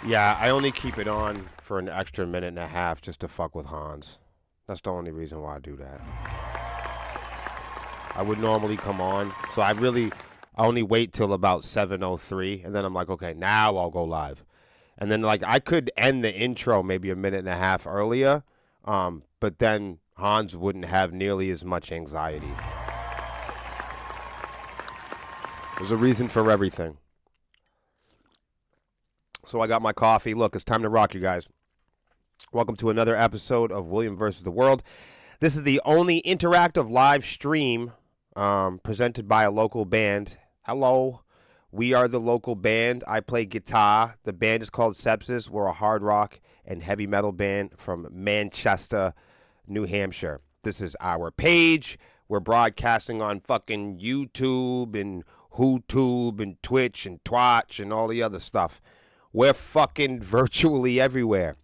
Yeah, I only keep it on for an extra minute and a half just to fuck with Hans. That's the only reason why I do that. I would normally come on, so I only wait till about 7:03, and then I'm like, okay, now I'll go live. And then like I could end the intro maybe a minute and a half earlier, but then Hans wouldn't have nearly as much anxiety. There's a reason for everything. So I got my coffee. Look, it's time to rock, you guys. Welcome to another episode of William versus the World. This is the only interactive live stream presented by a local band. Hello. We are the local band. I play guitar. The band is called Sepsis. We're a hard rock and heavy metal band from Manchester, New Hampshire. This is our page. We're broadcasting on fucking YouTube and HooTube and Twitch and Twatch and all the other stuff. We're fucking virtually everywhere.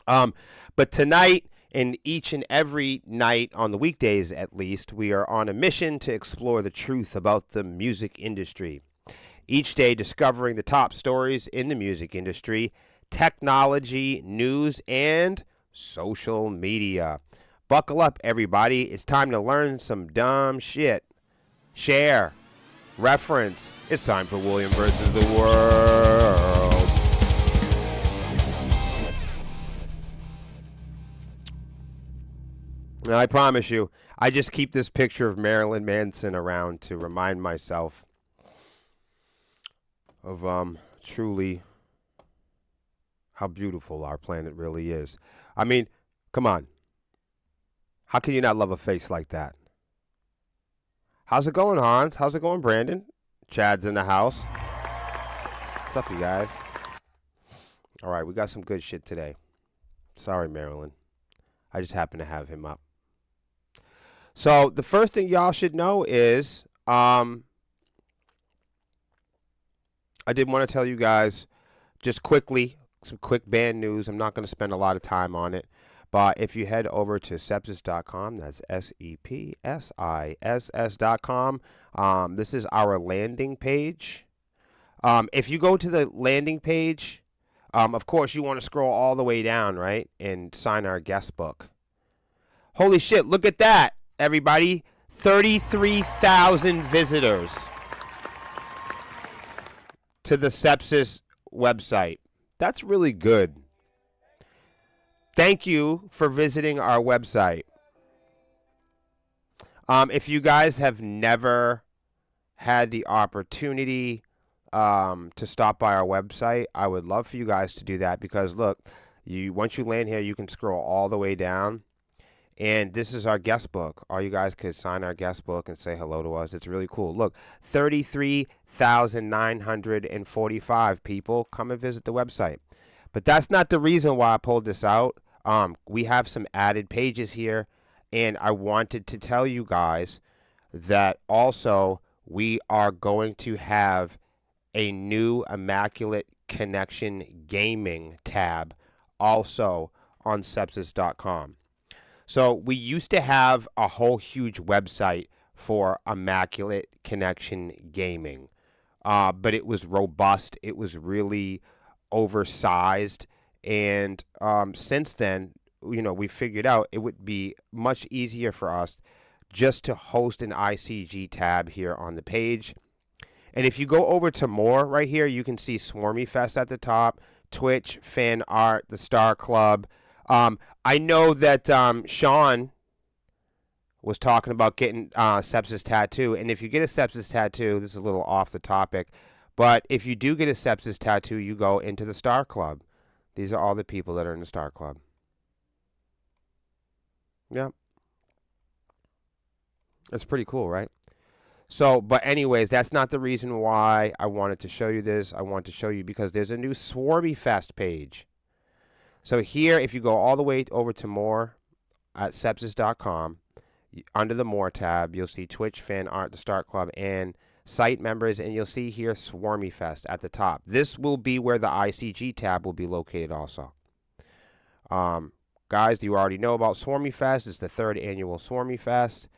But tonight and each and every night on the weekdays, at least, we are on a mission to explore the truth about the music industry. Each day discovering the top stories in the music industry, technology, news, and social media. Buckle up, everybody. It's time to learn some dumb shit. Share. Reference. It's time for William versus the World. Now, I promise you, I just keep this picture of Marilyn Manson around to remind myself of truly how beautiful our planet really is. I mean, come on. How can you not love a face like that? How's it going, Hans? How's it going, Brandon? Chad's in the house. What's up, you guys? All right, we got some good shit today. Sorry, Marilyn. I just happen to have him up. So the first thing y'all should know is I did want to tell you guys just quickly some quick band news. I'm not going to spend a lot of time on it. But if you head over to sepsis.com, that's SEPSISS.com, this is our landing page. If you go to the landing page, of course, you want to scroll all the way down, right, and sign our guest book. Holy shit, look at that, everybody. 33,000 visitors to the Sepsis website. That's really good. Thank you for visiting our website. If you guys have never had the opportunity to stop by our website, I would love for you guys to do that because, look, once you land here, you can scroll all the way down. And this is our guest book. All you guys could sign our guest book and say hello to us. It's really cool. Look, 33,945 people come and visit the website. But that's not the reason why I pulled this out. We have some added pages here, and I wanted to tell you guys that also we are going to have a new Immaculate Connection Gaming tab also on sepsis.com. So we used to have a whole huge website for Immaculate Connection Gaming, but it was robust. It was really oversized. And since then, we figured out it would be much easier for us just to host an ICG tab here on the page. And if you go over to more right here, you can see Swarmy Fest at the top, Twitch, fan art, the Star Club. I know that Sean was talking about getting Sepsis tattoo. And if you get a Sepsis tattoo, this is a little off the topic, but if you do get a Sepsis tattoo, you go into the Star Club. These are all the people that are in the Star Club. Yeah. That's pretty cool, right? So, but anyways, that's not the reason why I wanted to show you this. I want to show you because there's a new Swarmy Fest page. So here, if you go all the way over to more at sepsis.com, under the more tab, you'll see Twitch, fan art, the Star Club, and site members, and you'll see here Swarmy Fest at the top. This will be where the ICG tab will be located also. Guys, you already know about Swarmy Fest. It's the 3rd annual Swarmy Fest.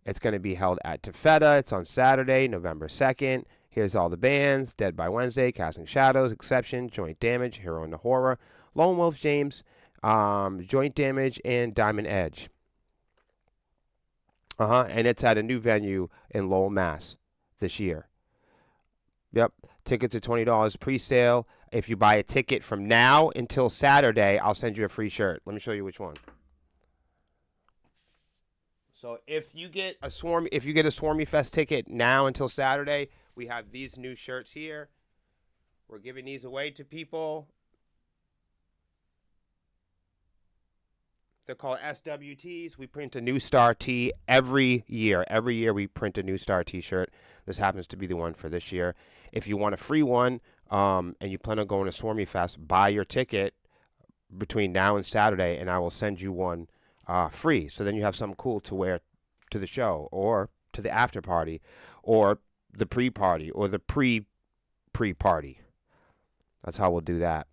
It's going to be held at Tafeta. It's on Saturday, November 2nd, Here's all the bands: Dead by Wednesday, Casting Shadows, Exception, Joint Damage, Hero and the Horror, Lone Wolf James, Joint Damage, and Diamond Edge. And it's at a new venue in Lowell, Mass. this year. Yep. Tickets are $20 pre-sale. If you buy a ticket from now until Saturday, I'll send you a free shirt. Let me show you which one. So if you get a Swarmy Fest ticket now until Saturday, we have these new shirts here. We're giving these away to people. They're called SWTs. We print a New Star tee every year. Every year we print a New Star t-shirt. This happens to be the one for this year. If you want a free one and you plan on going to Swarmy Fest, buy your ticket between now and Saturday, and I will send you one free. So then you have something cool to wear to the show or to the after party or the pre-party or the pre-party. That's how we'll do that.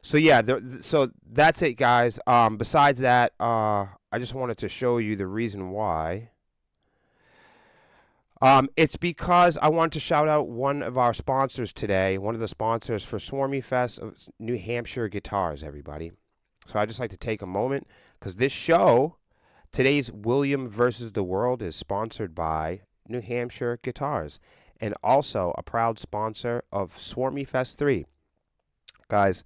So yeah, so that's it, guys. Besides that, I just wanted to show you the reason why. It's because I wanted to shout out one of our sponsors today, one of the sponsors for Swarmy Fest, New Hampshire Guitars, everybody. So I'd just like to take a moment, because this show, today's William versus the World, is sponsored by New Hampshire Guitars, and also a proud sponsor of Swarmy Fest 3. Guys,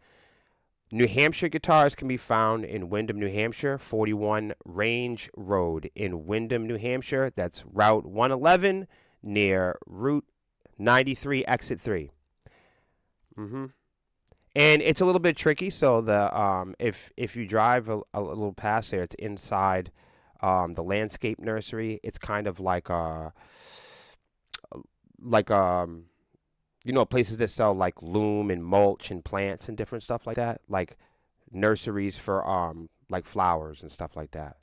New Hampshire Guitars can be found in Windham, New Hampshire, 41 Range Road in Windham, New Hampshire. That's Route 111 near Route 93, Exit 3. And it's a little bit tricky, so the if you drive a little past there, it's inside the Landscape Nursery. It's kind of like you know, places that sell like loom and mulch and plants and different stuff like that, like nurseries for like flowers and stuff like that.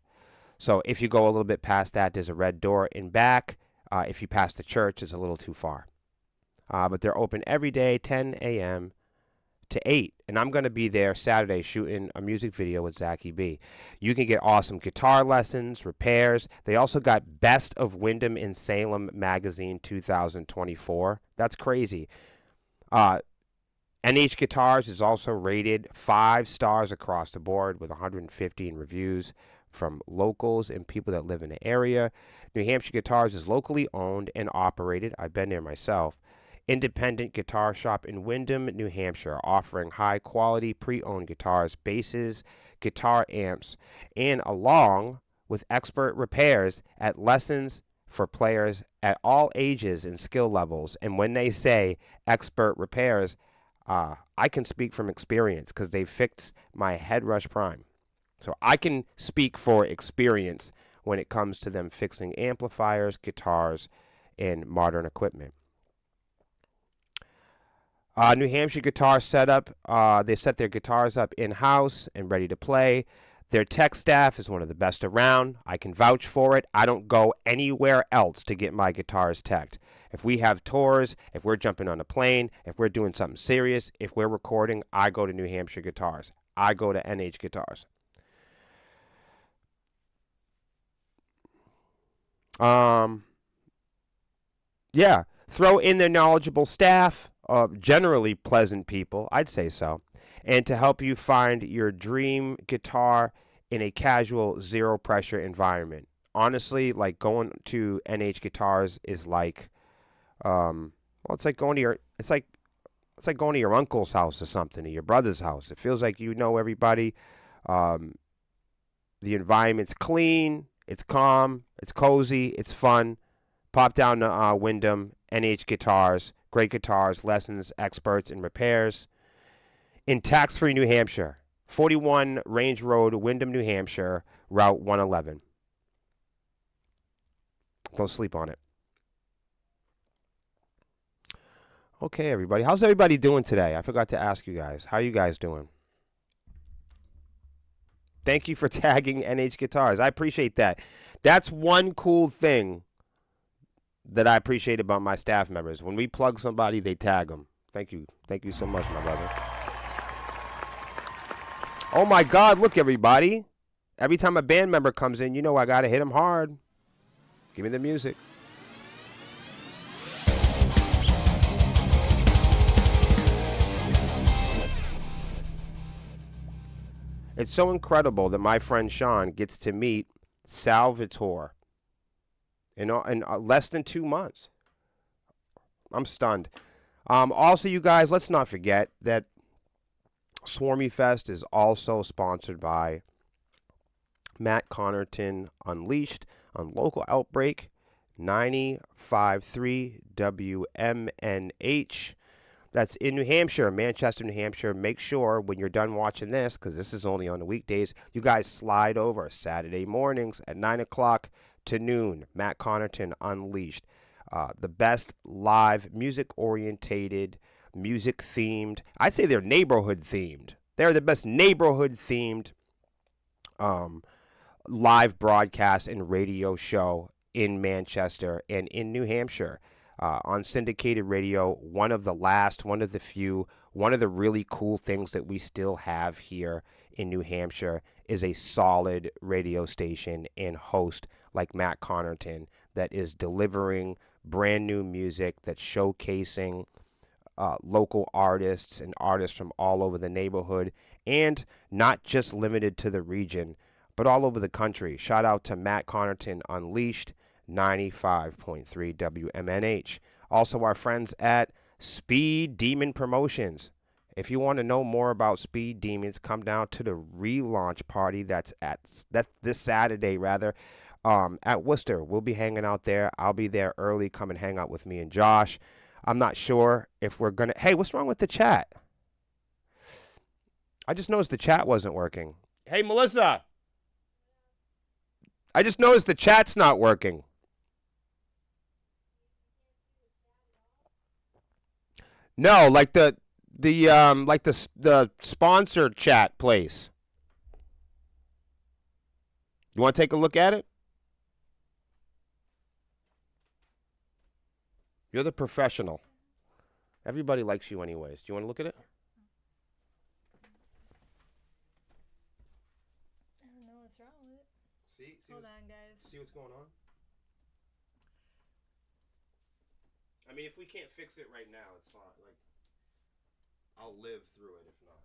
So if you go a little bit past that, there's a red door in back. If you pass the church, it's a little too far. But they're open every day, 10 a.m. to 8. And I'm going to be there Saturday shooting a music video with Zachy B. You can get awesome guitar lessons, repairs. They also got Best of Windham and Salem Magazine 2024. That's crazy. NH Guitars is also rated 5 stars across the board with 115 reviews from locals and people that live in the area. New Hampshire Guitars is locally owned and operated. I've been there myself. Independent guitar shop in Windham, New Hampshire, offering high-quality pre-owned guitars, basses, guitar amps, and along with expert repairs at lessons for players at all ages and skill levels. And when they say expert repairs, I can speak from experience because they fixed my Headrush Prime. So I can speak for experience when it comes to them fixing amplifiers, guitars, and modern equipment. New Hampshire Guitar Setup, they set their guitars up in-house and ready to play. Their tech staff is one of the best around. I can vouch for it. I don't go anywhere else to get my guitars teched. If we have tours, if we're jumping on a plane, if we're doing something serious, if we're recording, I go to New Hampshire Guitars. I go to NH Guitars. Yeah, throw in their knowledgeable staff. Generally pleasant people, I'd say so, and to help you find your dream guitar in a casual, zero pressure environment. Honestly, like going to NH Guitars is like, it's like going to your uncle's house or something, or your brother's house. It feels like you know everybody. The environment's clean, it's calm, it's cozy, it's fun. Pop down to Windham, NH Guitars. Great guitars, lessons, experts, and repairs. In tax-free New Hampshire. 41 Range Road, Windham, New Hampshire, Route 111. Don't sleep on it. Okay, everybody. How's everybody doing today? I forgot to ask you guys. How are you guys doing? Thank you for tagging NH Guitars. I appreciate that. That's one cool thing that I appreciate about my staff members. When we plug somebody, they tag them. Thank you. Thank you so much, my brother. Oh, my God. Look, everybody. Every time a band member comes in, you know I got to hit them hard. Give me the music. It's so incredible that my friend Sean gets to meet Salvatore in less than 2 months. I'm stunned. Also, you guys, let's not forget that Swarmy Fest is also sponsored by Matt Connerton Unleashed on Local Outbreak 95.3 WMNH. That's in New Hampshire, Manchester, New Hampshire. Make sure when you're done watching this, because this is only on the weekdays, you guys slide over Saturday mornings at 9 o'clock to noon. Matt Connerton Unleashed. The best live music-orientated, music-themed. I'd say they're neighborhood-themed. They're the best neighborhood-themed live broadcast and radio show in Manchester and in New Hampshire. On syndicated radio, one of the last, one of the few, one of the really cool things that we still have here in New Hampshire is a solid radio station and host like Matt Connerton that is delivering brand new music, that's showcasing local artists and artists from all over the neighborhood, and not just limited to the region, but all over the country. Shout out to Matt Connerton Unleashed, 95.3 WMNH. Also, our friends at Speed Demon Promotions. If you want to know more about Speed Demons, come down to the relaunch party that's this Saturday, at Worcester. We'll be hanging out there. I'll be there early. Come and hang out with me and Josh. I'm not sure if we're going to... Hey, what's wrong with the chat? I just noticed the chat wasn't working. Hey, Melissa. I just noticed the chat's not working. No, like the sponsored chat place. You want to take a look at it? You're the professional. Everybody likes you anyways. Do you want to look at it? I don't know what's wrong with it. Hold on, guys. See what's going on? I mean, if we can't fix it right now, it's fine. Like, I'll live through it if not.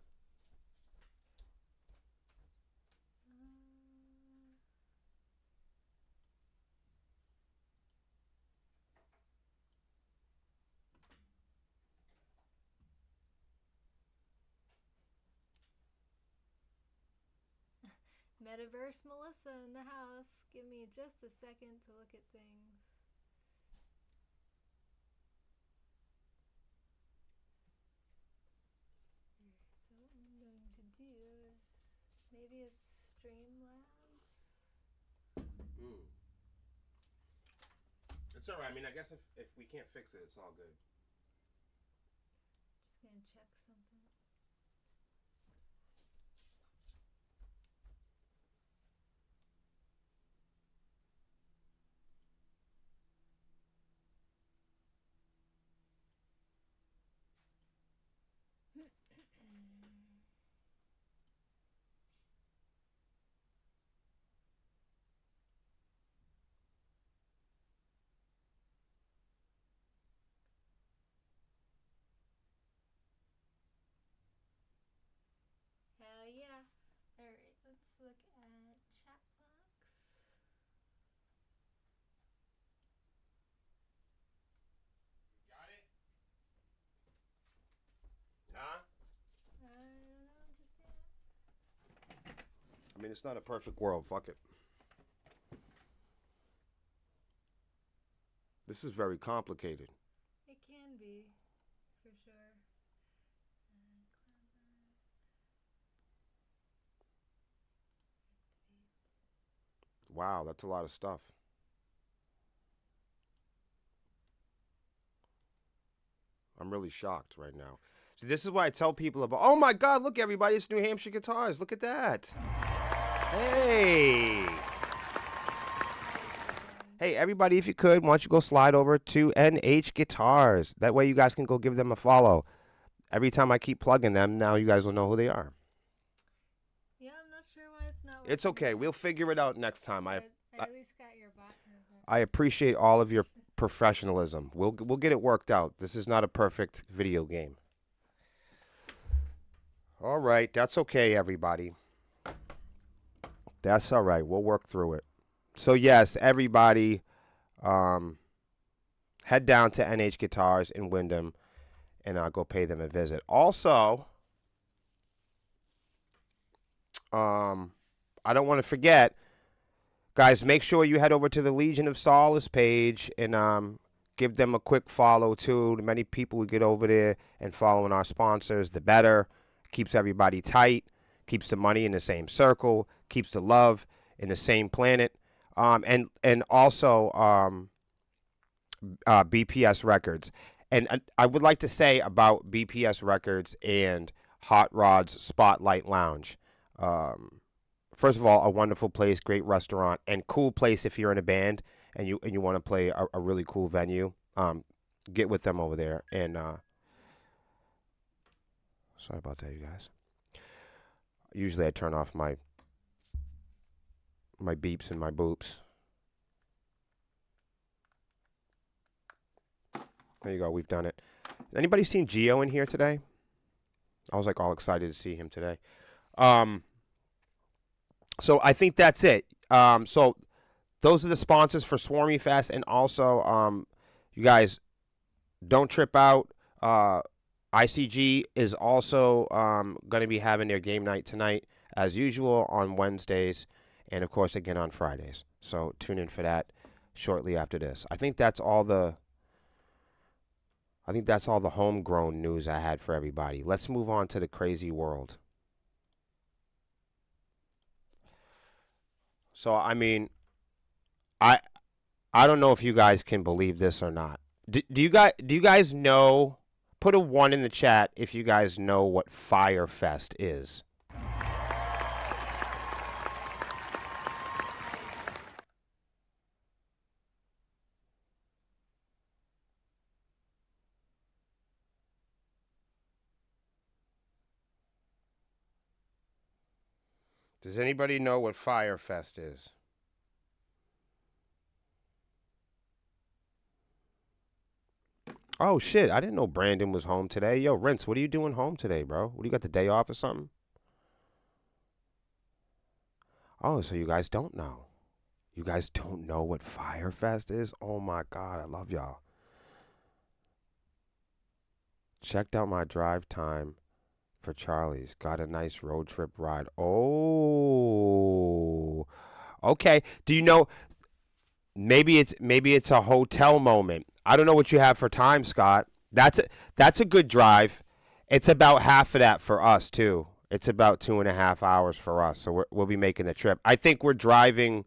Metaverse Melissa in the house. Give me just a second to look at things. So what I'm going to do is maybe it's Streamlabs. It's all right. I mean, I guess if we can't fix it, it's all good. Just gonna check something. Hell yeah. Alright, let's look at Chatbox. Got it? Nah? I don't know just yet. I mean, it's not a perfect world. Fuck it. This is very complicated. It can be, for sure. Wow, that's a lot of stuff. I'm really shocked right now. See, this is why I tell people about, oh my God, look, everybody, it's New Hampshire Guitars. Look at that. Hey. Hey, everybody, if you could, why don't you go slide over to NH Guitars. That way you guys can go give them a follow. Every time I keep plugging them, now you guys will know who they are. Yeah, I'm not sure why it's not working. It's okay. We'll figure it out next time. I at least got your bot to move. I appreciate all of your professionalism. We'll get it worked out. This is not a perfect video game. All right, that's okay, everybody. That's all right. We'll work through it. So yes, everybody, um, head down to NH Guitars in Wyndham and go pay them a visit. Also, I don't want to forget, guys. Make sure you head over to the Legion of Solace page and give them a quick follow too. The many people we get over there and following our sponsors, the better. Keeps everybody tight. Keeps the money in the same circle. Keeps the love in the same planet. And also BPS Records. And I would like to say about BPS Records and Hot Rod's Spotlight Lounge. First of all, a wonderful place, great restaurant, and cool place if you're in a band and you want to play a really cool venue. Get with them over there. And sorry about that, you guys. Usually I turn off my beeps and my boops. There you go. We've done it. Anybody seen Geo in here today? I was like all excited to see him today. So I think that's it. So those are the sponsors for Swarmy Fest, and also you guys don't trip out. ICG is also going to be having their game night tonight, as usual, on Wednesdays, and of course again on Fridays. So tune in for that shortly after this. I think that's all the homegrown news I had for everybody. Let's move on to the crazy world. So I mean, I don't know if you guys can believe this or not. Do you guys know? Put a 1 in the chat if you guys know what Fyre Fest is. Does anybody know what Fyre Fest is? Oh, shit. I didn't know Brandon was home today. Yo, Rince, what are you doing home today, bro? What, do you got the day off or something? Oh, so you guys don't know. You guys don't know what Fyre Fest is? Oh, my God. I love y'all. Checked out my drive time for Charlie's. Got a nice road trip ride. Oh. Okay. Do you know... Maybe it's a hotel moment. I don't know what you have for time, Scott. That's a good drive. It's about half of that for us too. It's about 2.5 hours for us, so we'll be making the trip. I think we're driving.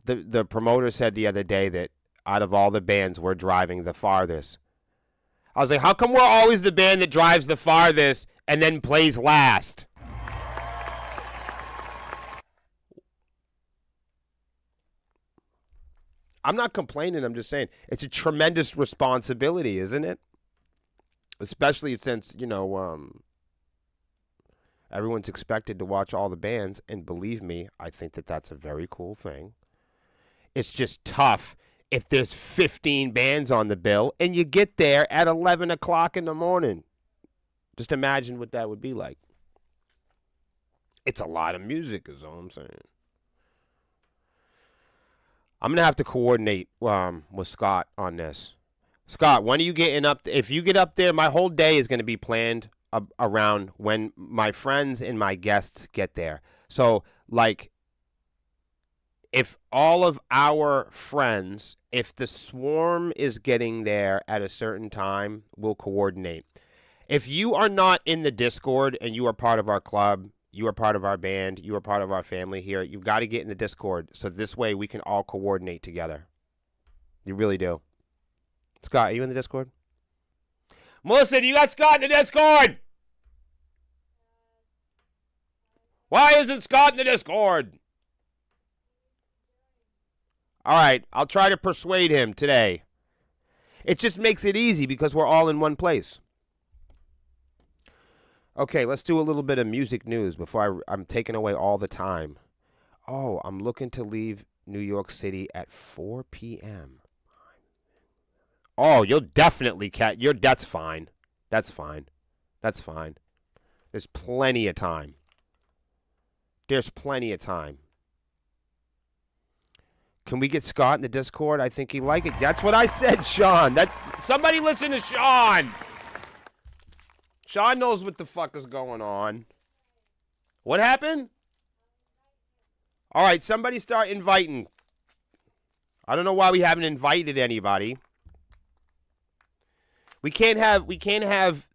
The promoter said the other day that out of all the bands, we're driving the farthest. I was like, how come we're always the band that drives the farthest and then plays last? I'm not complaining. I'm just saying it's a tremendous responsibility, isn't it? Especially since, everyone's expected to watch all the bands. And believe me, I think that that's a very cool thing. It's just tough if there's 15 bands on the bill and you get there at 11 o'clock in the morning. Just imagine what that would be like. It's a lot of music, is all I'm saying. I'm going to have to coordinate with Scott on this. Scott, when are you getting up? If you get up there, my whole day is going to be planned around when my friends and my guests get there. So, like, if all of our friends, if the swarm is getting there at a certain time, we'll coordinate. If you are not in the Discord and you are part of our club, you are part of our band, you are part of our family here, you've got to get in the Discord so this way we can all coordinate together. You really do. Scott, are you in the Discord? Melissa, do you got Scott in the Discord? Why isn't Scott in the Discord? All right, I'll try to persuade him today. It just makes it easy because we're all in one place. Okay, let's do a little bit of music news before I'm taking away all the time. Oh, I'm looking to leave New York City at 4 p.m. Oh, you'll definitely that's fine. That's fine. That's fine. There's plenty of time. There's plenty of time. Can we get Scott in the Discord? I think he like it. That's what I said, Sean. Somebody listen to Sean. Sean knows what the fuck is going on. What happened? All right, somebody start inviting. I don't know why we haven't invited anybody. We can't have,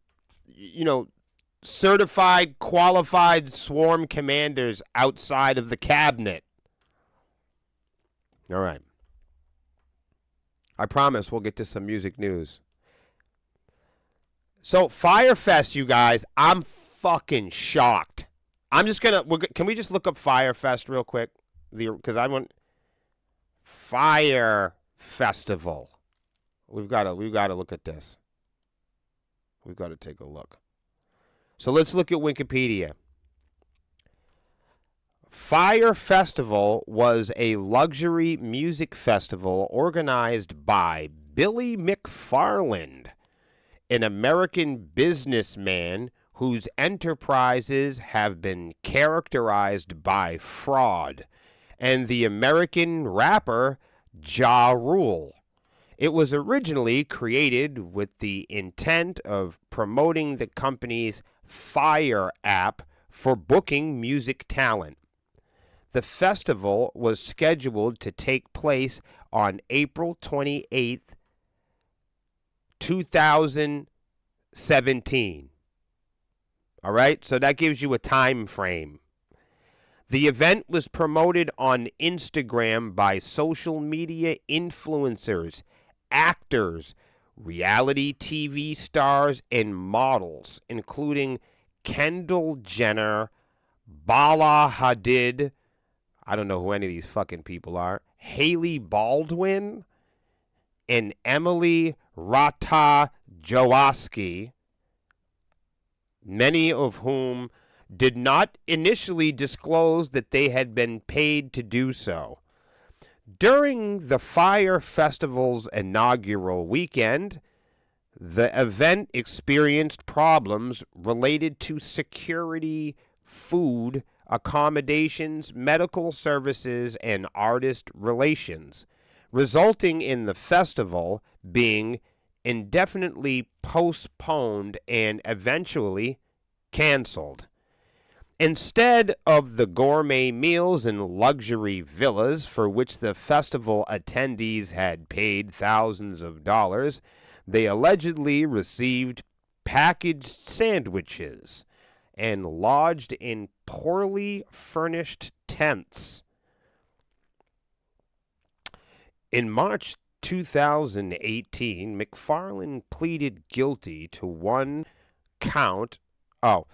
certified, qualified swarm commanders outside of the cabinet. All right. I promise we'll get to some music news. So, Firefest, you guys, I'm fucking shocked. I'm just going to, can we just look up Firefest real quick? Because I want, Fire Festival. We've got to look at this. We've got to take a look. So let's look at Wikipedia. Fire Festival was a luxury music festival organized by Billy McFarland, an American businessman whose enterprises have been characterized by fraud, and the American rapper Ja Rule. It was originally created with the intent of promoting the company's Fire app for booking music talent. The festival was scheduled to take place on April 28th, 2017. All right, so that gives you a time frame. The event was promoted on Instagram by social media influencers, actors, reality TV stars, and models, including Kendall Jenner, Bala Hadid, I don't know who any of these fucking people are, Haley Baldwin, and Emily Ratajkowski, many of whom did not initially disclose that they had been paid to do so. During the Fire Festival's inaugural weekend, the event experienced problems related to security, food, accommodations, medical services, and artist relations, resulting in the festival being indefinitely postponed and eventually canceled. Instead of the gourmet meals and luxury villas for which the festival attendees had paid thousands of dollars, they allegedly received packaged sandwiches and lodged in poorly furnished tents. In March 2018, McFarland pleaded guilty to one count of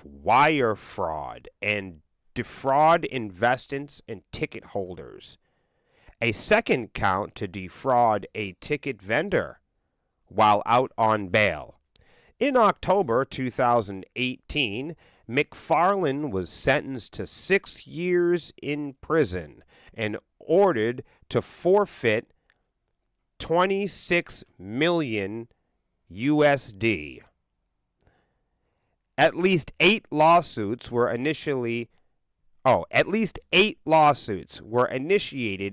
wire fraud and defraud investors and ticket holders. A second count to defraud a ticket vendor while out on bail. In October 2018, McFarland was sentenced to 6 years in prison and ordered to forfeit $26 million USD. At least eight lawsuits were initiated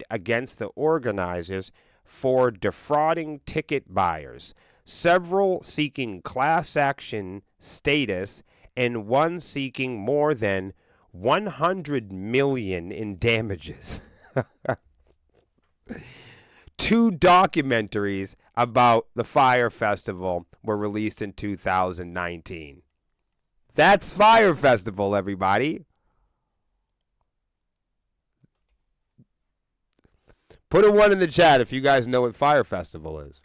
against the organizers for defrauding ticket buyers, several seeking class action status and one seeking more than $100 million in damages. 2 documentaries about the Fire Festival were released in 2019. That's Fire Festival, everybody. Put a 1 in the chat if you guys know what Fire Festival is.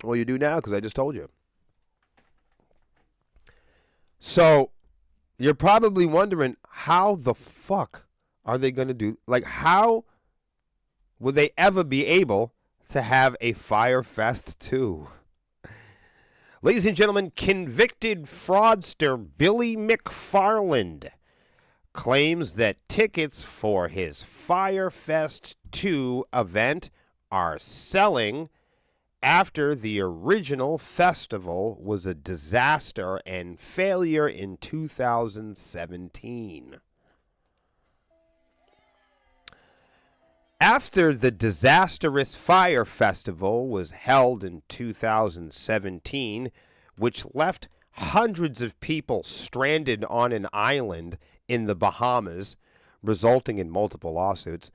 Well, you do now because I just told you. So, you're probably wondering, how the fuck are they going to do? Like, how would they ever be able to have a Fire Fest 2? Ladies and gentlemen, convicted fraudster Billy McFarland claims that tickets for his Fire Fest 2 event are selling after the original festival was a disaster and failure in 2017. After the disastrous Fire Festival was held in 2017, which left hundreds of people stranded on an island in the Bahamas, resulting in multiple lawsuits,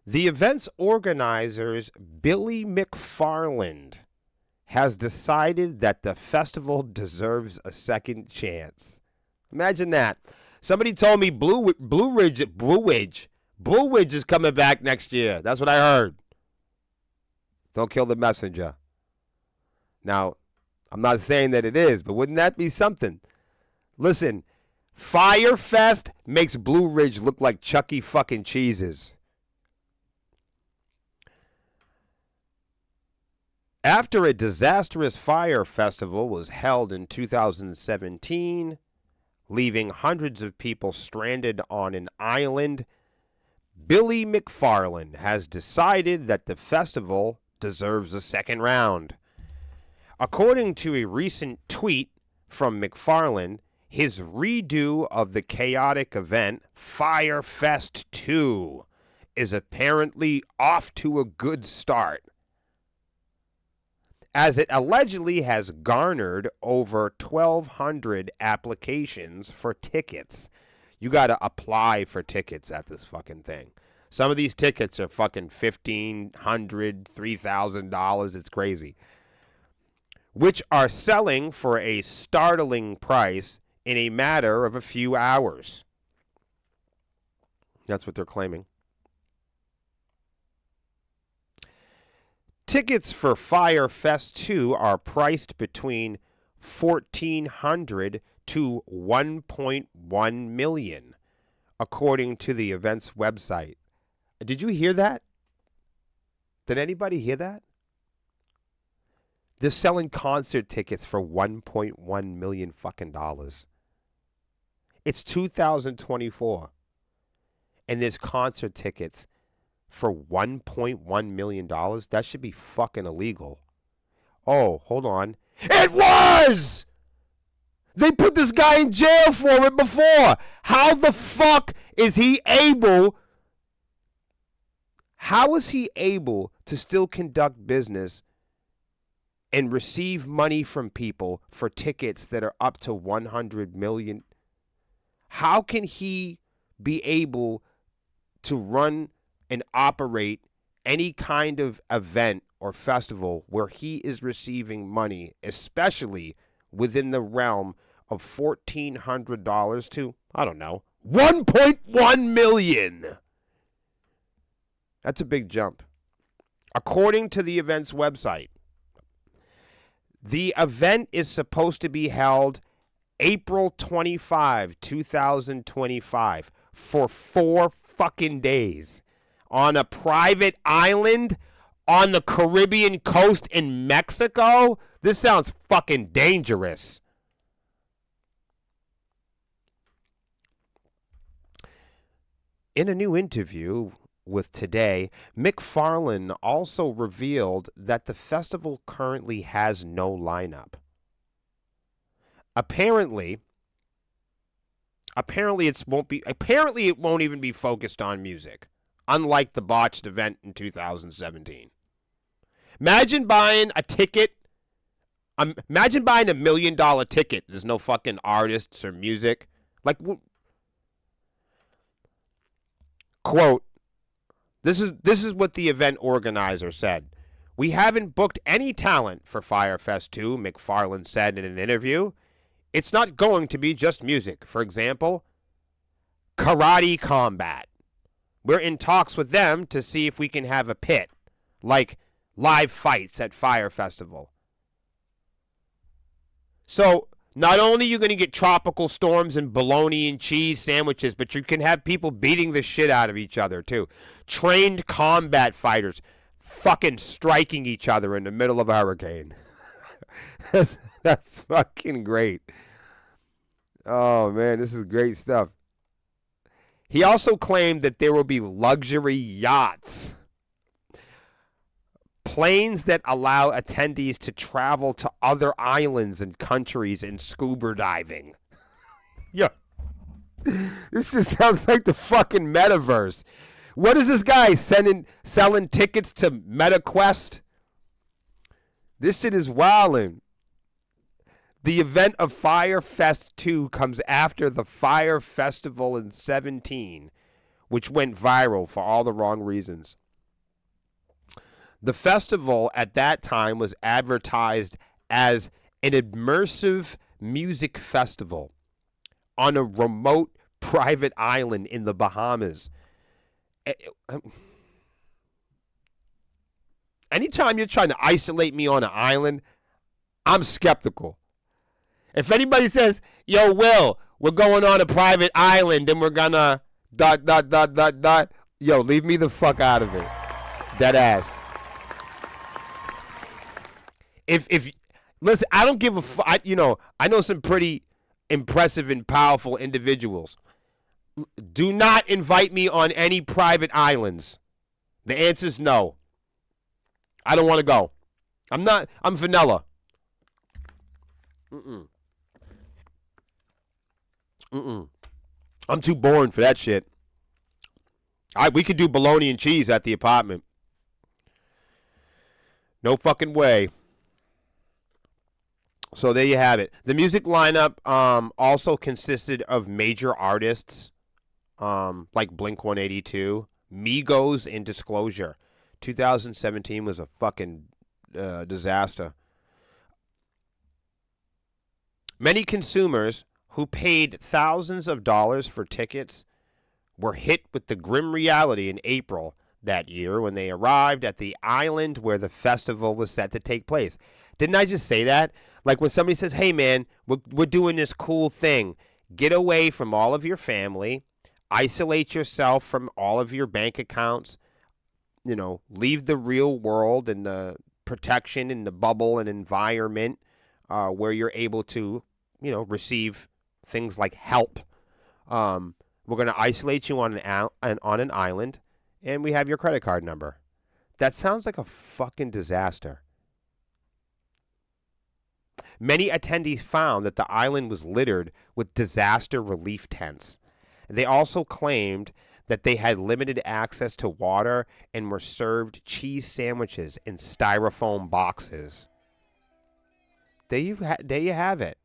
the event's organizers, Billy McFarland, has decided that the festival deserves a second chance. Imagine that. Somebody told me Blue Ridge is coming back next year. That's what I heard. Don't kill the messenger. Now, I'm not saying that it is, but wouldn't that be something? Listen, Firefest makes Blue Ridge look like Chuck E. fucking Cheese's. After a disastrous fire festival was held in 2017, leaving hundreds of people stranded on an island, Billy McFarland has decided that the festival deserves a second round. According to a recent tweet from McFarland, his redo of the chaotic event, Firefest 2, is apparently off to a good start, as it allegedly has garnered over 1,200 applications for tickets. You got to apply for tickets at this fucking thing. Some of these tickets are fucking $1,500, $3,000. It's crazy. Which are selling for a startling price in a matter of a few hours. That's what they're claiming. Tickets for Firefest 2 are priced between $1,400 to $1.1 million, according to the event's website. Did you hear that? Did anybody hear that? They're selling concert tickets for $1.1 million fucking dollars. It's 2024, and there's concert tickets for $1.1 million. That should be fucking illegal. Oh, hold on. It was! They put this guy in jail for it before. How the fuck is he able? How is he able to still conduct business and receive money from people for tickets that are up to 100 million? How can he be able to run and operate any kind of event or festival where he is receiving money, especially within the realm of $1,400 to, I don't know, $1.1 million? That's a big jump. According to the event's website, the event is supposed to be held April 25, 2025, for 4 fucking days on a private island on the Caribbean coast in Mexico. This sounds fucking dangerous. In a new interview with Today, McFarland also revealed that the festival currently has no lineup. Apparently it won't even be focused on music, unlike the botched event in 2017. Imagine buying a ticket. Imagine buying $1 million ticket. There's no fucking artists or music. Like, quote, this is what the event organizer said. "We haven't booked any talent for Firefest 2, McFarland said in an interview. It's not going to be just music. For example, Karate Combat. We're in talks with them to see if we can have a pit, like live fights at Fire Festival." So, not only are you going to get tropical storms and bologna and cheese sandwiches, but you can have people beating the shit out of each other, too. Trained combat fighters fucking striking each other in the middle of a hurricane. That's fucking great. Oh, man, this is great stuff. He also claimed that there will be luxury yachts, planes that allow attendees to travel to other islands and countries and scuba diving. Yeah. This just sounds like the fucking metaverse. What is this guy selling tickets to MetaQuest? This shit is wildin'. The event of Fyre Fest 2 comes after the Fyre Festival in 2017, which went viral for all the wrong reasons. The festival at that time was advertised as an immersive music festival on a remote private island in the Bahamas. Anytime you're trying to isolate me on an island, I'm skeptical. If anybody says, yo, Will, we're going on a private island and we're gonna ... Yo, leave me the fuck out of it. Dead ass. If listen, I don't give a fuck. I know some pretty impressive and powerful individuals. Do not invite me on any private islands. The answer is no. I don't want to go. I'm vanilla. I'm too boring for that shit. We could do bologna and cheese at the apartment. No fucking way. So there you have it. The music lineup also consisted of major artists like Blink-182, Migos, and Disclosure. 2017 was a fucking disaster. Many consumers who paid thousands of dollars for tickets were hit with the grim reality in April that year when they arrived at the island where the festival was set to take place. Didn't I just say that? Like when somebody says, hey man, we're doing this cool thing. Get away from all of your family. Isolate yourself from all of your bank accounts. Leave the real world and the protection and the bubble and environment where you're able to, receive things like help. We're going to isolate you on an island, and we have your credit card number. That sounds like a fucking disaster. Many attendees found that the island was littered with disaster relief tents. They also claimed that they had limited access to water and were served cheese sandwiches in styrofoam boxes. There you have it.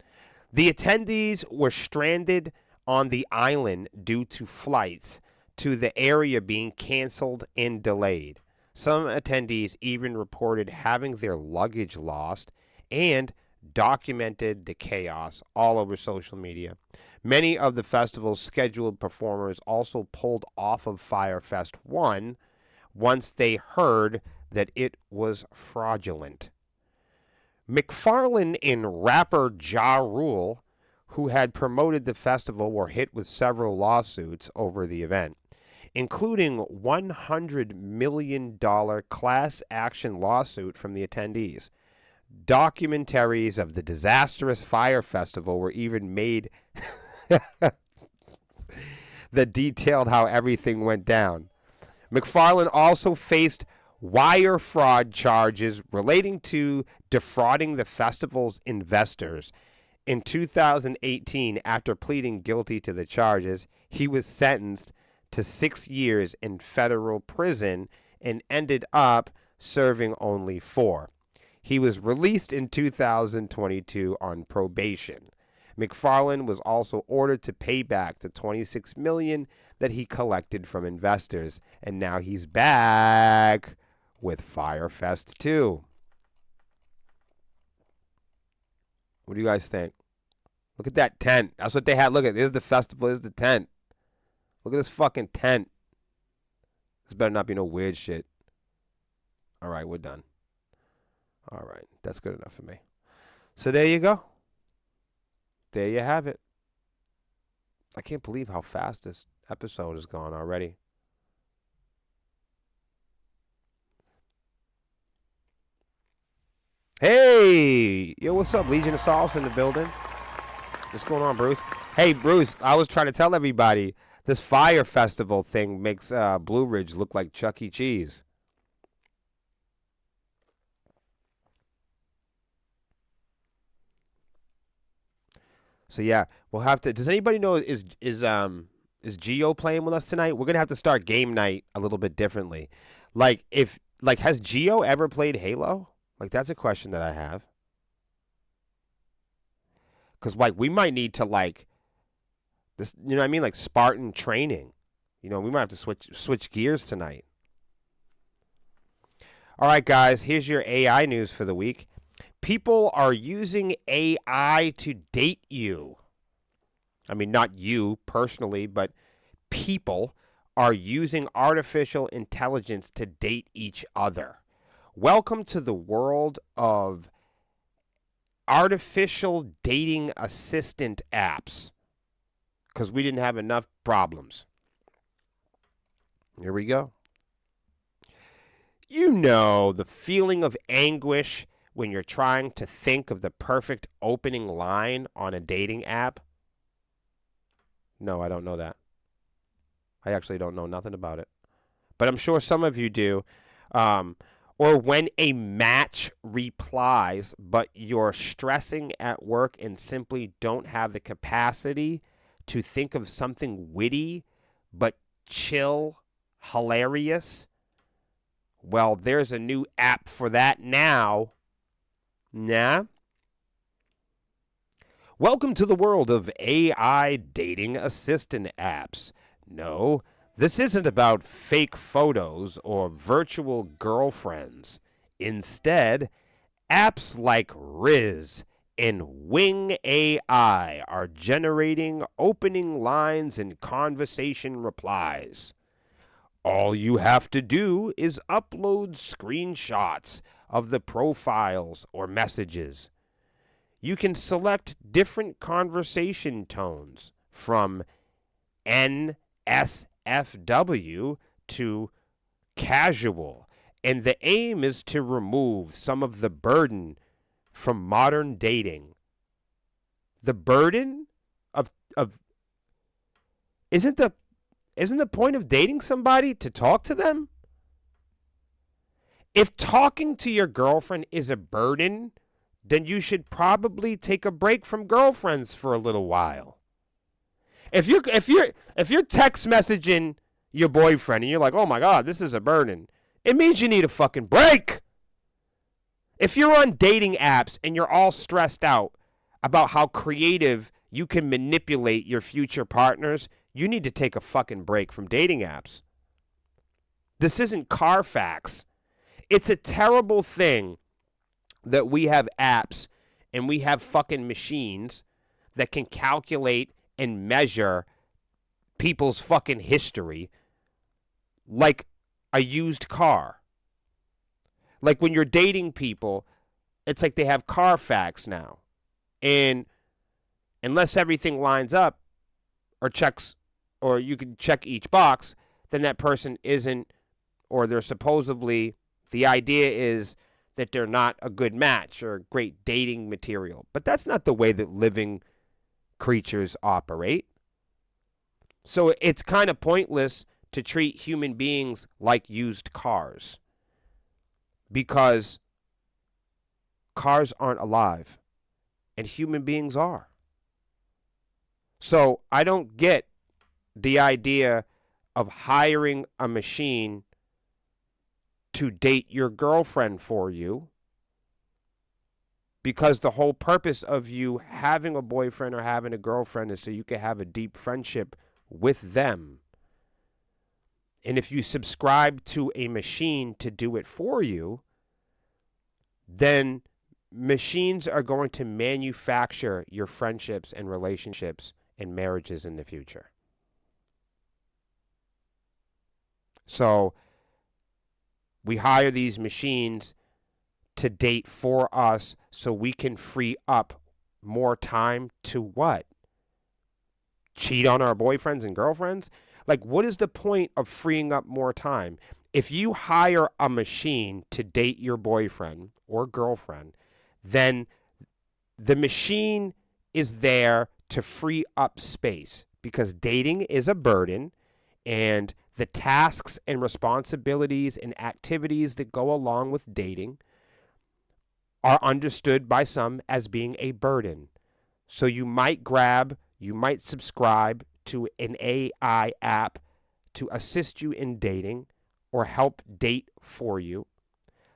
The attendees were stranded on the island due to flights to the area being canceled and delayed. Some attendees even reported having their luggage lost and documented the chaos all over social media. Many of the festival's scheduled performers also pulled off of Fyre Fest 1 once they heard that it was fraudulent. McFarlane and rapper Ja Rule, who had promoted the festival, were hit with several lawsuits over the event, including $100 million class action lawsuit from the attendees. Documentaries of the disastrous Fyre Festival were even made that detailed how everything went down. McFarlane also faced wire fraud charges relating to defrauding the festival's investors. In 2018, after pleading guilty to the charges, he was sentenced to 6 years in federal prison and ended up serving only 4. He was released in 2022 on probation. McFarlane was also ordered to pay back the $26 million that he collected from investors, and now he's back with Fyre Fest 2. What do you guys think? Look at that tent. That's what they had. Look at this is the festival. This is the tent. Look at this fucking tent. This better not be no weird shit. All right, we're done. All right, that's good enough for me. So there you go. There you have it. I can't believe how fast this episode has gone already. Hey! Yo, what's up? Legion of Sauce in the building. What's going on, Bruce? Hey, Bruce, I was trying to tell everybody this Fyre Festival thing makes Blue Ridge look like Chuck E. Cheese. So yeah, we'll have to. Does anybody know is Geo playing with us tonight? We're gonna have to start game night a little bit differently. Like if like has Geo ever played Halo? Like that's a question that I have. Cause like we might need to like this, you know what I mean? Like Spartan training. You know, we might have to switch gears tonight. All right, guys. Here's your AI news for the week. People are using AI to date you. I mean, not you personally, but people are using artificial intelligence to date each other. Welcome to the world of artificial dating assistant apps because we didn't have enough problems. Here we go. You know the feeling of anguish when you're trying to think of the perfect opening line on a dating app? No, I don't know that. I actually don't know nothing about it. But I'm sure some of you do. Or when a match replies, but you're stressing at work and simply don't have the capacity to think of something witty, but chill, hilarious. Well, there's a new app for that now. Nah. Welcome to the world of AI dating assistant apps. No, this isn't about fake photos or virtual girlfriends. Instead, apps like Riz and Wing AI are generating opening lines and conversation replies. All you have to do is upload screenshots of the profiles or messages. You can select different conversation tones from NSFW to casual, and the aim is to remove some of the burden from modern dating. The burden of isn't the point of dating somebody to talk to them? If talking to your girlfriend is a burden, then you should probably take a break from girlfriends for a little while. If you're text messaging your boyfriend and you're like, "Oh my God, this is a burden," it means you need a fucking break. If you're on dating apps and you're all stressed out about how creative you can manipulate your future partners, you need to take a fucking break from dating apps. This isn't Carfax. It's a terrible thing that we have apps and we have fucking machines that can calculate and measure people's fucking history like a used car. Like when you're dating people, it's like they have Carfax now. And unless everything lines up or checks, or you can check each box, then that person isn't, or they're supposedly, the idea is that they're not a good match or great dating material. But that's not the way that living creatures operate. So it's kind of pointless to treat human beings like used cars, because cars aren't alive and human beings are. So I don't get the idea of hiring a machine to date your girlfriend for you, because the whole purpose of you having a boyfriend or having a girlfriend is so you can have a deep friendship with them. And if you subscribe to a machine to do it for you, then machines are going to manufacture your friendships and relationships and marriages in the future. So we hire these machines to date for us so we can free up more time to what? Cheat on our boyfriends and girlfriends? Like, what is the point of freeing up more time? If you hire a machine to date your boyfriend or girlfriend, then the machine is there to free up space, because dating is a burden, and the tasks and responsibilities and activities that go along with dating are understood by some as being a burden. So you might subscribe to an AI app to assist you in dating or help date for you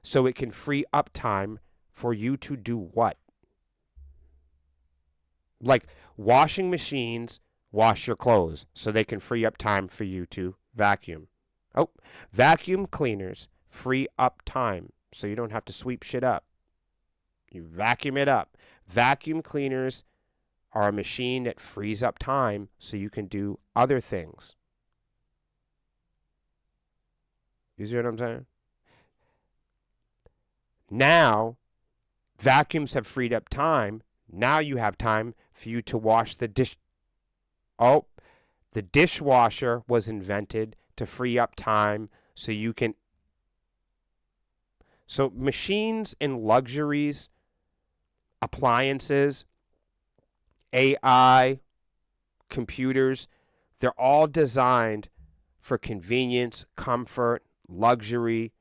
so it can free up time for you to do what? Like washing machines wash your clothes so they can free up time for you to vacuum. Oh, vacuum cleaners free up time so you don't have to sweep shit up. You vacuum it up. Vacuum cleaners are a machine that frees up time so you can do other things. You see what I'm saying? Now, vacuums have freed up time. Now you have time for you to wash the dish. Oh, the dishwasher was invented to free up time so you can. So machines and luxuries, appliances, AI, computers, they're all designed for convenience, comfort, luxury,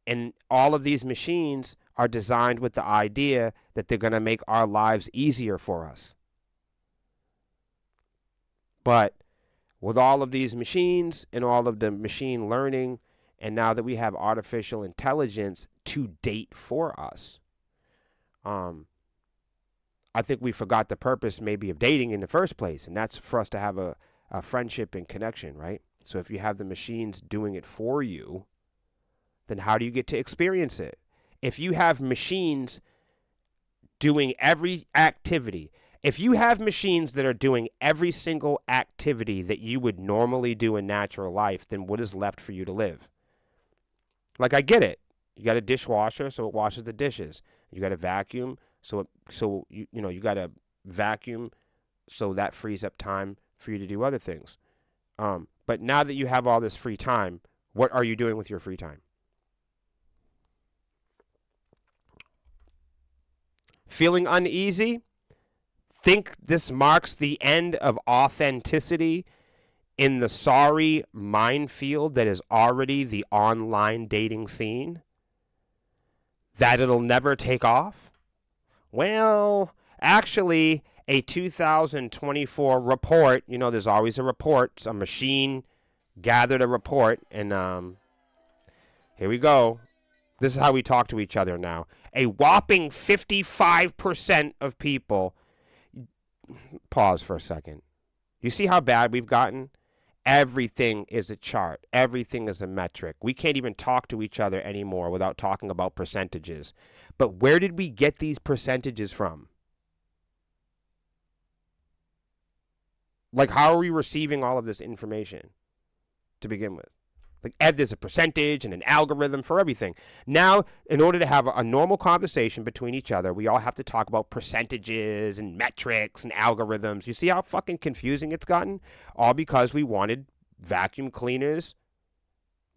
and all of these machines are designed with the idea that they're going to make our lives easier for us. But with all of these machines and all of the machine learning, and now that we have artificial intelligence to date for us, I think we forgot the purpose maybe of dating in the first place, and that's for us to have a friendship and connection, right? So if you have the machines doing it for you, then how do you get to experience it? If you have machines doing every activity, if you have machines that are doing every single activity that you would normally do in natural life, then what is left for you to live? Like, I get it. You got a dishwasher, so it washes the dishes. You got a vacuum, so you got to vacuum, so that frees up time for you to do other things. But now that you have all this free time, what are you doing with your free time? Feeling uneasy? Think this marks the end of authenticity in the sorry minefield that is already the online dating scene? That it'll never take off? Well, actually, a 2024 report, there's always a report, a machine gathered a report, and here we go. This is how we talk to each other now. A whopping 55% of people. Pause for a second. You see how bad we've gotten? Everything is a chart. Everything is a metric. We can't even talk to each other anymore without talking about percentages. But where did we get these percentages from? Like, how are we receiving all of this information to begin with? Like, there's a percentage and an algorithm for everything. Now, in order to have a normal conversation between each other, we all have to talk about percentages and metrics and algorithms. You see how fucking confusing it's gotten? All because we wanted vacuum cleaners,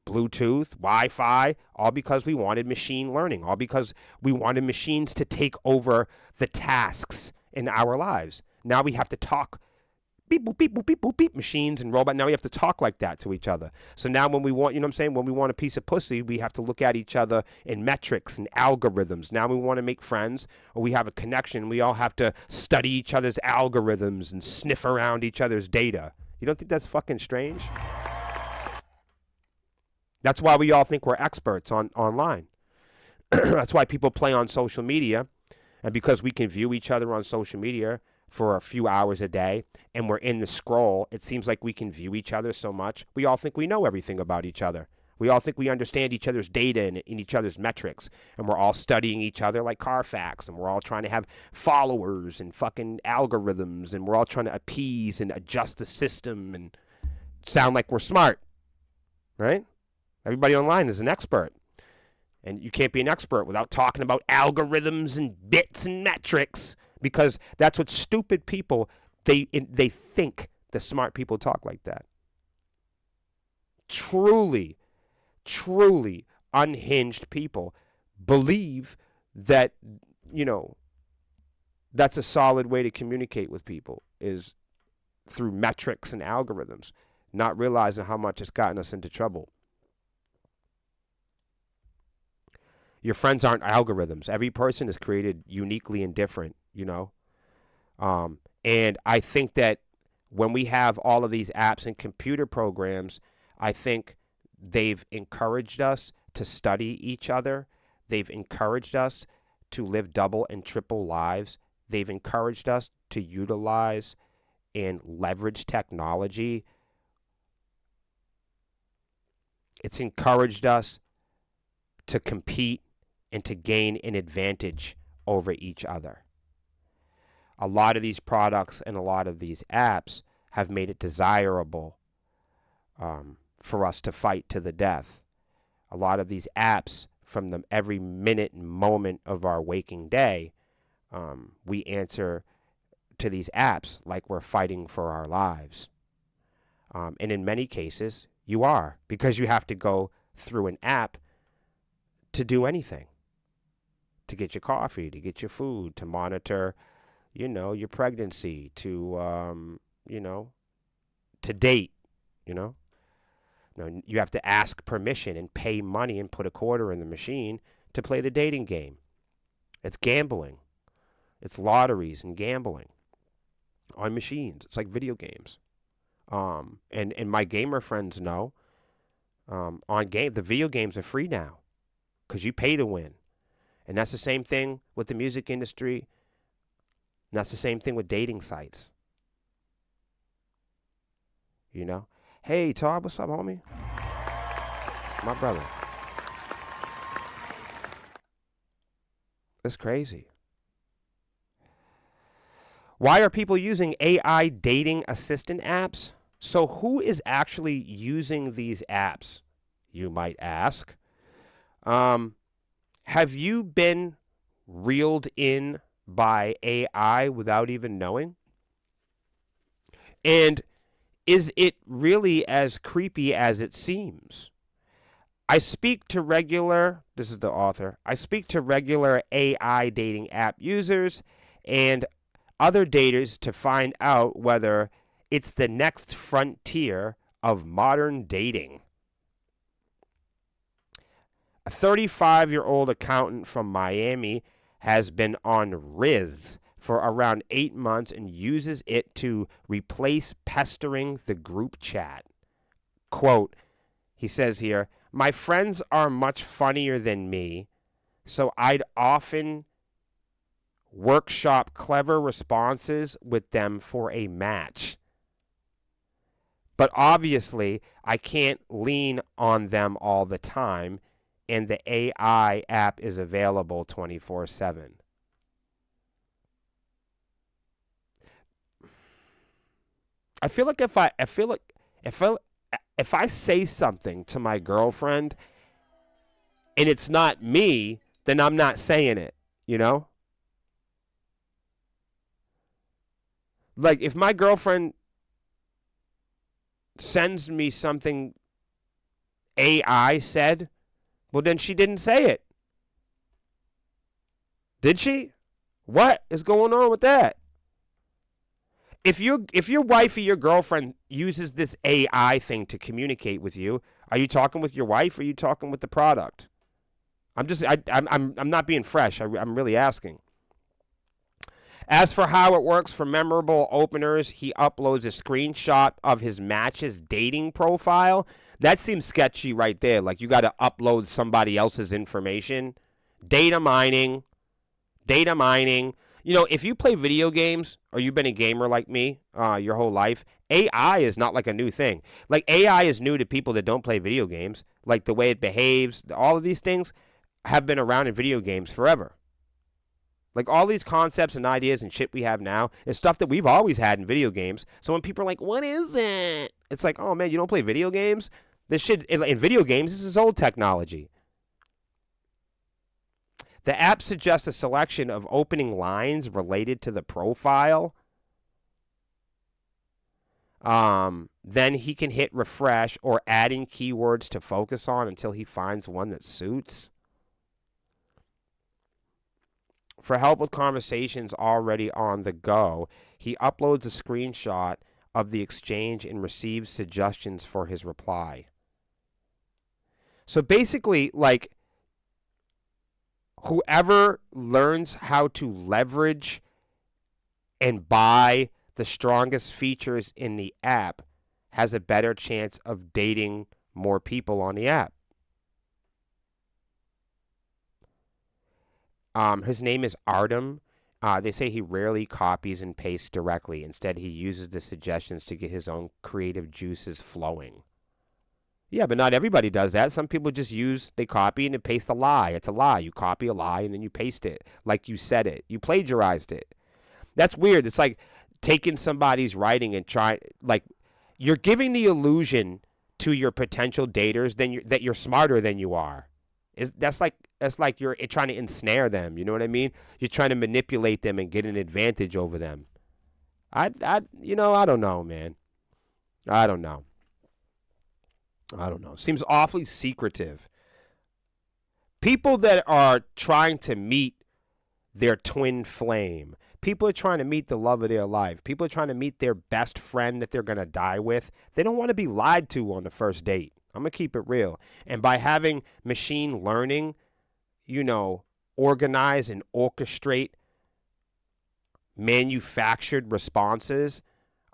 Bluetooth, Wi-Fi, all because we wanted machine learning, all because we wanted machines to take over the tasks in our lives. Now we have to talk beep, boop, beep, boop, beep, boop, beep, machines and robot. Now we have to talk like that to each other. So now when we want, when we want a piece of pussy, we have to look at each other in metrics and algorithms. Now we want to make friends or we have a connection. We all have to study each other's algorithms and sniff around each other's data. You don't think that's fucking strange? That's why we all think we're experts online. That's why people play on social media. And because we can view each other on social media for a few hours a day and we're in the scroll, it seems like we can view each other so much. We all think we know everything about each other. We all think we understand each other's data and in each other's metrics. And we're all studying each other like Carfax. And we're all trying to have followers and fucking algorithms. And we're all trying to appease and adjust the system and sound like we're smart. Right? Everybody online is an expert. And you can't be an expert without talking about algorithms and bits and metrics, because that's what stupid people, they think the smart people talk like that. Truly, truly unhinged people believe that, that's a solid way to communicate with people is through metrics and algorithms, not realizing how much it's gotten us into trouble. Your friends aren't algorithms. Every person is created uniquely and different, And I think that when we have all of these apps and computer programs, I think they've encouraged us to study each other. They've encouraged us to live double and triple lives. They've encouraged us to utilize and leverage technology. It's encouraged us to compete and to gain an advantage over each other. A lot of these products and a lot of these apps have made it desirable for us to fight to the death. A lot of these apps, from the every minute and moment of our waking day, we answer to these apps like we're fighting for our lives. And in many cases, you are, because you have to go through an app to do anything. To get your coffee, to get your food, to monitor, your pregnancy, to, to date, No, you have to ask permission and pay money and put a quarter in the machine to play the dating game. It's gambling. It's lotteries and gambling on machines. It's like video games. And my gamer friends know, the video games are free now because you pay to win. And that's the same thing with the music industry. And that's the same thing with dating sites. Hey, Todd, what's up, homie? My brother. That's crazy. Why are people using AI dating assistant apps? So who is actually using these apps, you might ask? Have you been reeled in by AI without even knowing? And is it really as creepy as it seems? This is the author, I speak to regular AI dating app users and other daters to find out whether it's the next frontier of modern dating. A 35-year-old accountant from Miami has been on Riz for around 8 months and uses it to replace pestering the group chat. Quote, he says here, my friends are much funnier than me, so I'd often workshop clever responses with them for a match. But obviously, I can't lean on them all the time, and the AI app is available 24/7. I feel like if I say something to my girlfriend and it's not me, then I'm not saying it, Like if my girlfriend sends me something AI said, well, then she didn't say it. Did she? What is going on with that? If your wife or your girlfriend uses this AI thing to communicate with you, are you talking with your wife or are you talking with the product? I'm not being fresh. I'm really asking. As for how it works for memorable openers, he uploads a screenshot of his match's dating profile. That seems sketchy right there. Like you got to upload somebody else's information. Data mining. If you play video games or you've been a gamer like me your whole life, AI is not like a new thing. Like AI is new to people that don't play video games. Like the way it behaves, all of these things have been around in video games forever. Like all these concepts and ideas and shit we have now is stuff that we've always had in video games. So when people are like, what is it? It's like, oh man, you don't play video games? This shit in video games, this is old technology. The app suggests a selection of opening lines related to the profile. Then he can hit refresh or adding keywords to focus on until he finds one that suits. For help with conversations already on the go, he uploads a screenshot of the exchange and receives suggestions for his reply. So basically, like, whoever learns how to leverage and buy the strongest features in the app has a better chance of dating more people on the app. His name is Artem. They say he rarely copies and pastes directly. Instead, he uses the suggestions to get his own creative juices flowing. Yeah, but not everybody does that. Some people just they copy and paste a lie. It's a lie. You copy a lie and then you paste it like you said it. You plagiarized it. That's weird. It's like taking somebody's writing and you're giving the illusion to your potential daters that you're smarter than you are. That's like you're trying to ensnare them. You know what I mean? You're trying to manipulate them and get an advantage over them. I don't know, man. I don't know. Seems awfully secretive. People that are trying to meet their twin flame. People are trying to meet the love of their life. People are trying to meet their best friend that they're going to die with. They don't want to be lied to on the first date. I'm going to keep it real. And by having machine learning, organize and orchestrate manufactured responses,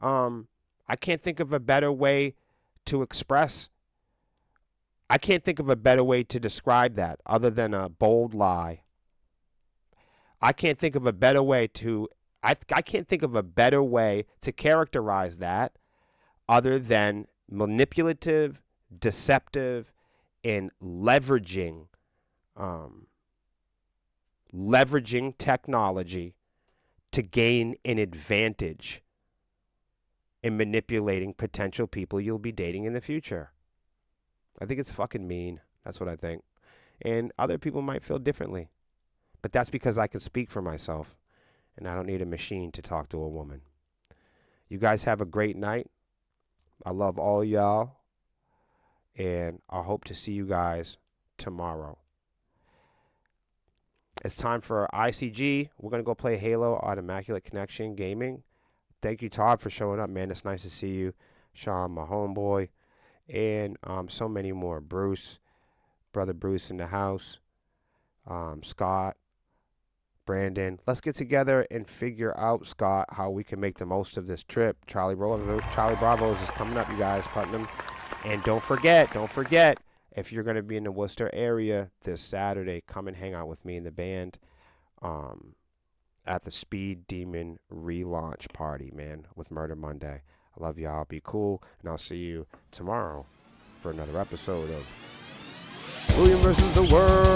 I can't think of a better way to express. I can't think of a better way to describe that other than a bold lie. I can't think of a better way to characterize that other than manipulative, deceptive, and leveraging technology to gain an advantage in manipulating potential people you'll be dating in the future. I think it's fucking mean. That's what I think. And other people might feel differently. But that's because I can speak for myself. And I don't need a machine to talk to a woman. You guys have a great night. I love all y'all. And I hope to see you guys tomorrow. It's time for ICG. We're going to go play Halo on Immaculate Connection Gaming. Thank you, Todd, for showing up, man. It's nice to see you. Sean, my homeboy. And so many more. Bruce, brother Bruce in the house. Scott, Brandon. Let's get together and figure out, Scott, how we can make the most of this trip. Charlie Bravo is just coming up, you guys, Putnam. And don't forget, if you're going to be in the Worcester area this Saturday, come and hang out with me and the band at the Speed Demon relaunch party, man, with Murder Monday. I love y'all. Be cool. And I'll see you tomorrow for another episode of William versus the World.